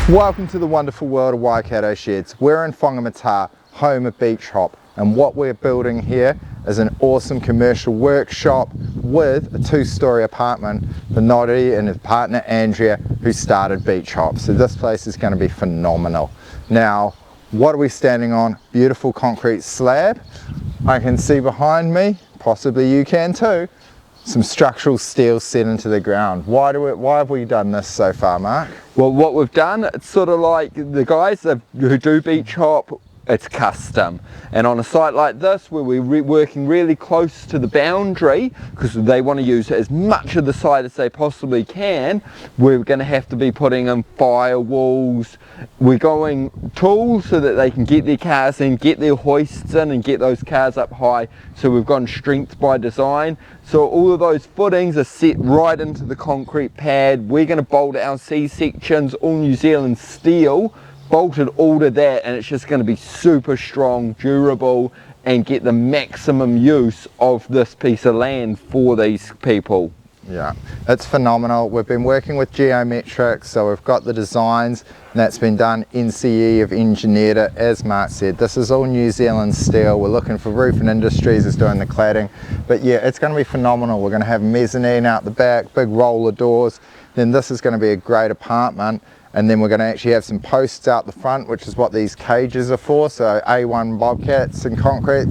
Welcome to the wonderful world of Waikato sheds. We're in Whangamata, home of Beach Hop, and what we're building here is an awesome commercial workshop with a two-story apartment for Noddy and his partner Andrea, who started Beach Hop. So this place is going to be phenomenal. Now, what are we standing on? Beautiful concrete slab. I can see behind me, possibly you can too, some structural steel set into the ground. Why have we done this so far, Mark? Well, what we've done, it's sort of like the guys who do Beach Hop, it's custom. And on a site like this, where we're working really close to the boundary, because they want to use as much of the site as they possibly can, we're going to have to be putting in firewalls. We're going tools so that they can get their cars in, get their hoists in, and get those cars up high. So we've gone strength by design. So all of those footings are set right into the concrete pad. We're going to bolt our C-sections, all New Zealand steel, bolted all to that, and it's just going to be super strong, durable, and get the maximum use of this piece of land for these people. Yeah, it's phenomenal. We've been working with geometrics, so we've got the designs, and that's been done. NCE have engineered it. As Mark said, this is all New Zealand steel. We're looking for Roofing Industries is doing the cladding, but yeah, it's going to be phenomenal. We're going to have mezzanine out the back, big roller doors. Then this is going to be a great apartment, and then we're going to actually have some posts out the front, which is what these cages are for. So A1 bobcats and concrete,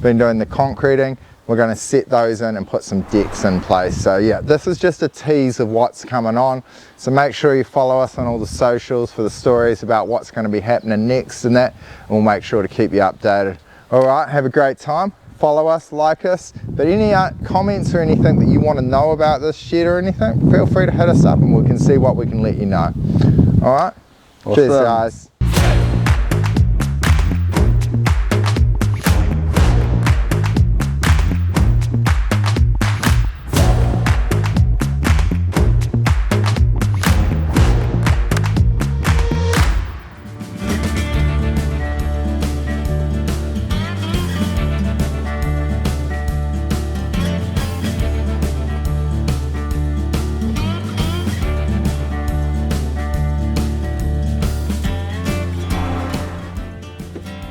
been doing the concreting. We're going to set those in and put some decks in place. So yeah, this is just a tease of what's coming on. So make sure you follow us on all the socials for the stories about what's going to be happening next and that, and we'll make sure to keep you updated. All right, have a great time. Follow us, like us, but any comments or anything that you want to know about this shed or anything, feel free to hit us up and we can see what we can let you know. All right, awesome. Cheers guys.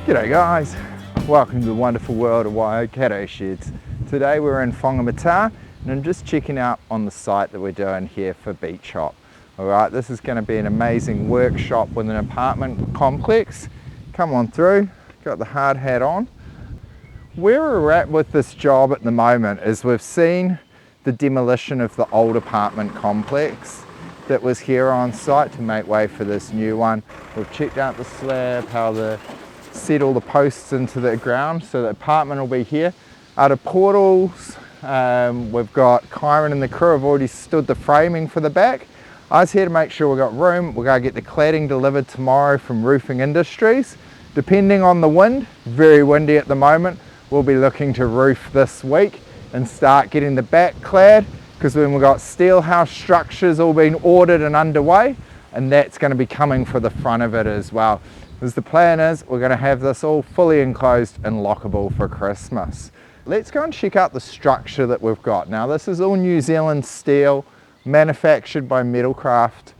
G'day guys, welcome to the wonderful world of Waikato sheds. Today we're in Whangamata and I'm just checking out on the site that we're doing here for Beach Hop. Alright, this is going to be an amazing workshop with an apartment complex. Come on through, got the hard hat on. Where we're at with this job at the moment is we've seen the demolition of the old apartment complex that was here on site to make way for this new one. We've checked out the slab, how the set all the posts into the ground, so the apartment will be here. Out of portals, we've got Kyron and the crew have already stood the framing for the back. I was here to make sure we got room. We're going to get the cladding delivered tomorrow from Roofing Industries. Depending on the wind, very windy at the moment, we'll be looking to roof this week and start getting the back clad, because then we've got steel house structures all being ordered and underway, and that's going to be coming for the front of it as well. As the plan is, we're going to have this all fully enclosed and lockable for Christmas. Let's go and check out the structure that we've got. Now this is all New Zealand steel, manufactured by Metalcraft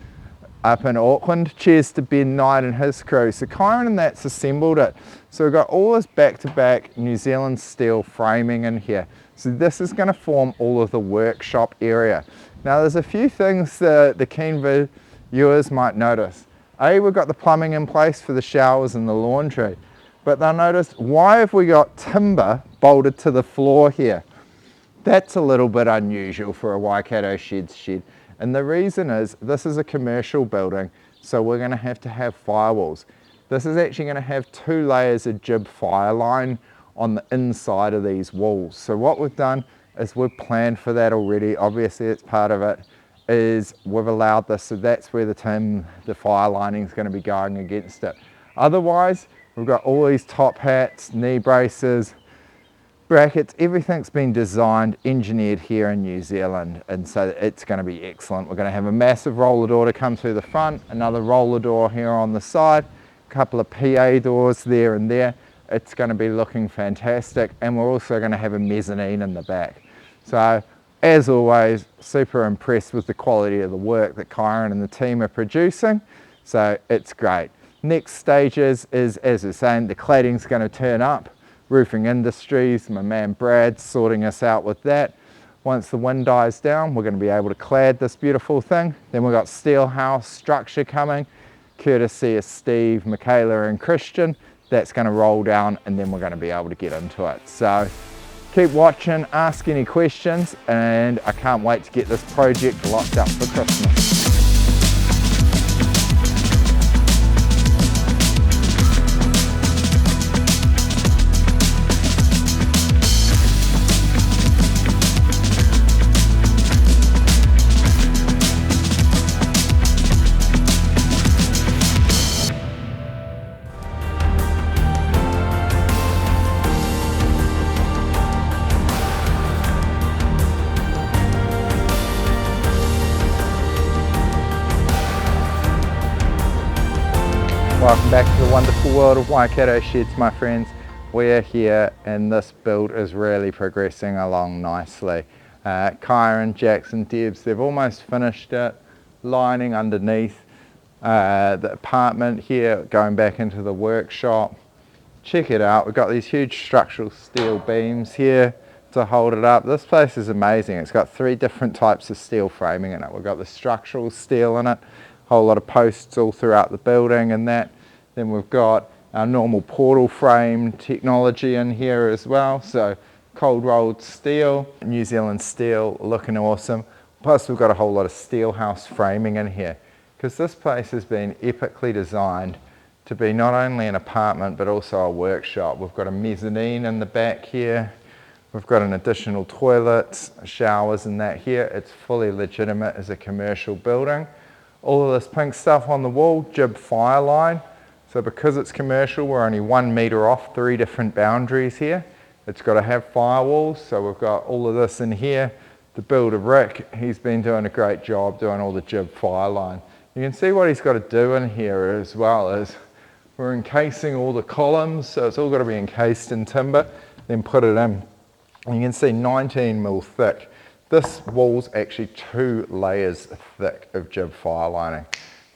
up in Auckland. Cheers to Ben Knight and his crew. So Kyron and that's assembled it. So we've got all this back-to-back New Zealand steel framing in here. So this is going to form all of the workshop area. Now there's a few things that the keen viewers might notice. We've got the plumbing in place for the showers and the laundry, but they'll notice, why have we got timber bolted to the floor here? That's a little bit unusual for a Waikato sheds shed, and the reason is this is a commercial building, so we're going to have firewalls. This is actually going to have 2 layers of jib fire line on the inside of these walls. So what we've done is we've planned for that already. Obviously it's part of it. Is we've allowed this, so that's where the fire lining is going to be going against it. Otherwise, we've got all these top hats, knee braces, brackets, everything's been designed, engineered here in New Zealand, and so it's going to be excellent. We're going to have a massive roller door to come through the front, another roller door here on the side, a couple of PA doors there and there. It's going to be looking fantastic, and we're also going to have a mezzanine in the back. So as always, super impressed with the quality of the work that Kyron and the team are producing. So it's great. Next stages is, as we're saying, the cladding's going to turn up. Roofing Industries, my man Brad's sorting us out with that. Once the wind dies down, we're going to be able to clad this beautiful thing. Then we've got steel house structure coming, courtesy of Steve, Michaela and Christian. That's going to roll down and then we're going to be able to get into it. So keep watching, ask any questions, and I can't wait to get this project locked up for Christmas. Welcome back to the wonderful world of Waikato sheds, my friends. We're here and this build is really progressing along nicely. Kyron, Jackson, Debs, they've almost finished it, lining underneath the apartment here, going back into the workshop. Check it out, we've got these huge structural steel beams here to hold it up. This place is amazing. It's got 3 different types of steel framing in it. We've got the structural steel in it, whole lot of posts all throughout the building and that. Then we've got our normal portal frame technology in here as well. So cold rolled steel, New Zealand steel, looking awesome. Plus we've got a whole lot of steel house framing in here because this place has been epically designed to be not only an apartment but also a workshop. We've got a mezzanine in the back here. We've got an additional toilets, showers and that here. It's fully legitimate as a commercial building. All of this pink stuff on the wall, jib fire line. So because it's commercial, we're only 1 metre off 3 different boundaries here. It's got to have firewalls, so we've got all of this in here. The builder Rick, he's been doing a great job doing all the jib fire line. You can see what he's got to do in here as well is we're encasing all the columns, so it's all got to be encased in timber, then put it in. And you can see 19 mil thick. This wall's actually 2 layers thick of jib fire lining.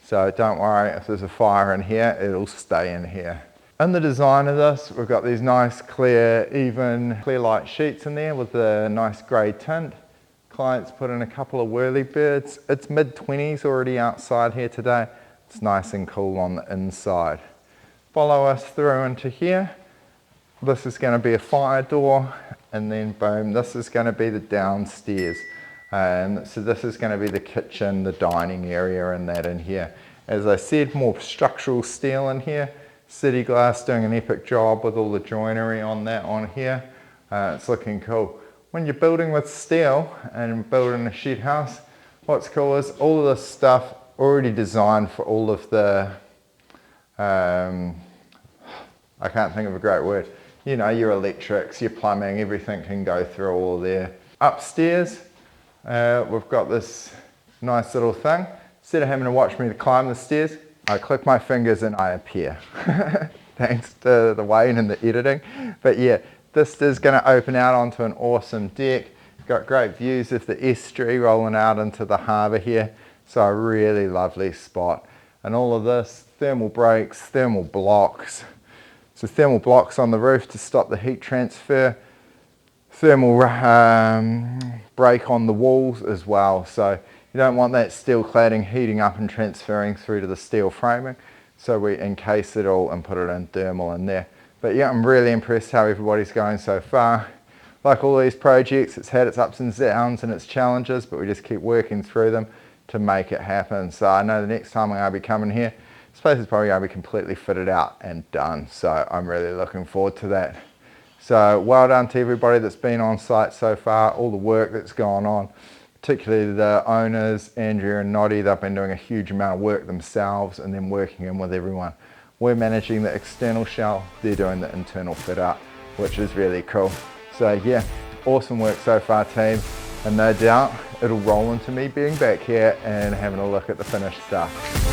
So don't worry, if there's a fire in here, it'll stay in here. In the design of this, we've got these nice clear, even clear light sheets in there with a nice grey tint. Clients put in a couple of whirlybirds. It's mid-20s already outside here today. It's nice and cool on the inside. Follow us through into here. This is going to be a fire door, and then boom, this is going to be the downstairs. So this is going to be the kitchen, the dining area and that in here. As I said, more structural steel in here. City Glass doing an epic job with all the joinery on that on here. It's looking cool. When you're building with steel and building a shed house, what's cool is all of this stuff already designed for all of the, I can't think of a great word, you know, your electrics, your plumbing, everything can go through all there. Upstairs, we've got this nice little thing. Instead of having to watch me to climb the stairs, I click my fingers and I appear. Thanks to the Wayne and the editing. But yeah, this is going to open out onto an awesome deck. Got great views of the estuary rolling out into the harbour here. So a really lovely spot. And all of this, thermal breaks, thermal blocks. So thermal blocks on the roof to stop the heat transfer. Thermal break on the walls as well, so you don't want that steel cladding heating up and transferring through to the steel framing, so we encase it all and put it in thermal in there. But yeah, I'm really impressed how everybody's going so far. Like all these projects, it's had its ups and downs and its challenges, but we just keep working through them to make it happen. So I know the next time I'm going to be coming here, this place is probably going to be completely fitted out and done, so I'm really looking forward to that. So well done to everybody that's been on site so far, all the work that's gone on, particularly the owners, Andrea and Noddy. They've been doing a huge amount of work themselves and then working in with everyone. We're managing the external shell, they're doing the internal fit out, which is really cool. So yeah, awesome work so far team, and no doubt it'll roll into me being back here and having a look at the finished stuff.